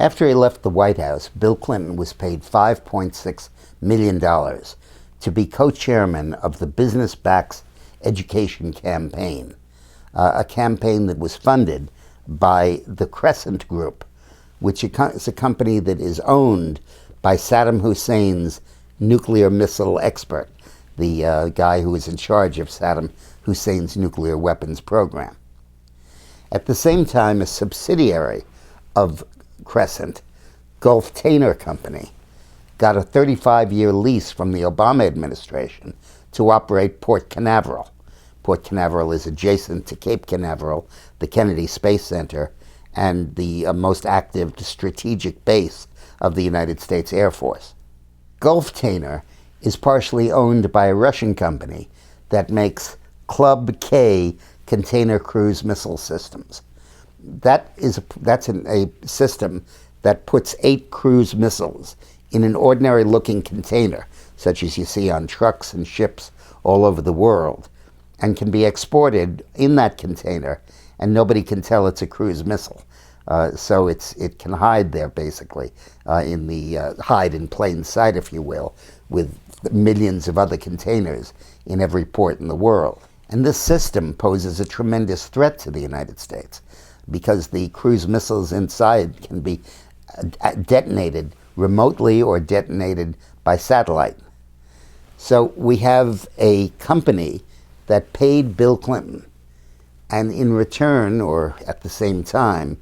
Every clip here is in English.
After he left the White House, Bill Clinton was paid $5.6 million to be co-chairman of the Business Backs Education Campaign, a campaign that was funded by the Crescent Group, which is a company that is owned by Saddam Hussein's nuclear missile expert, the guy who was in charge of Saddam Hussein's nuclear weapons program. At the same time, a subsidiary of Crescent, Gulf Tanner Company, got a 35-year lease from the Obama administration to operate Port Canaveral. Port Canaveral is adjacent to Cape Canaveral, the Kennedy Space Center, and the most active strategic base of the United States Air Force. Gulf Tanner is partially owned by a Russian company that makes Club K container cruise missile systems. That's a system that puts 8 cruise missiles in an ordinary-looking container, such as you see on trucks and ships all over the world, and can be exported in that container, and nobody can tell it's a cruise missile. So it can hide there, basically, hide in plain sight, if you will, with millions of other containers in every port in the world. And this system poses a tremendous threat to the United States, because the cruise missiles inside can be detonated remotely or detonated by satellite. So we have a company that paid Bill Clinton, and in return, or at the same time,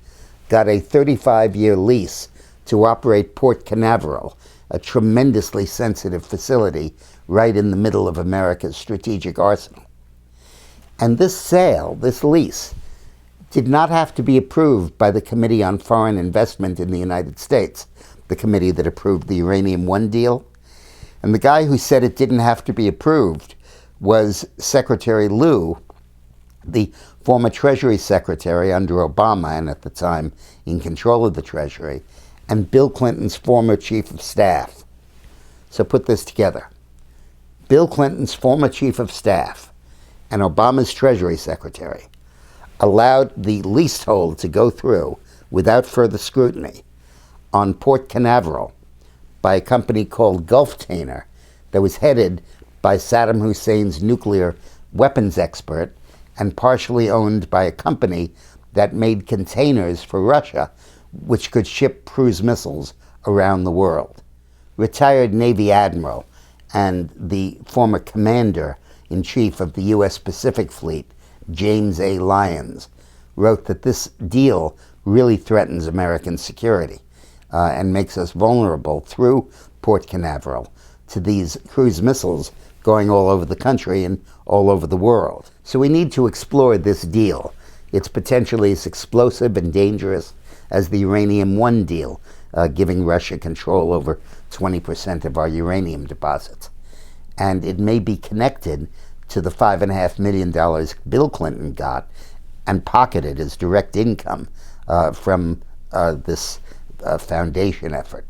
got a 35-year lease to operate Port Canaveral, a tremendously sensitive facility right in the middle of America's strategic arsenal. And this sale, this lease, did not have to be approved by the Committee on Foreign Investment in the United States, the committee that approved the Uranium One deal. And the guy who said it didn't have to be approved was Secretary Lew, the former Treasury Secretary under Obama, and at the time in control of the Treasury, and Bill Clinton's former Chief of Staff. So put this together. Bill Clinton's former Chief of Staff and Obama's Treasury Secretary allowed the leasehold to go through without further scrutiny on Port Canaveral by a company called Gulf Tanner that was headed by Saddam Hussein's nuclear weapons expert and partially owned by a company that made containers for Russia, which could ship cruise missiles around the world. Retired Navy Admiral and the former Commander-in-Chief of the U.S. Pacific Fleet, James A. Lyons, wrote that this deal really threatens American security and makes us vulnerable through Port Canaveral to these cruise missiles going all over the country and all over the world. So we need to explore this deal. It's potentially as explosive and dangerous as the Uranium One deal, giving Russia control over 20% of our uranium deposits. And it may be connected to the $5.5 million Bill Clinton got and pocketed as direct income from this foundation effort.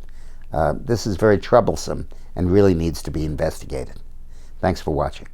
This is very troublesome and really needs to be investigated. Thanks for watching.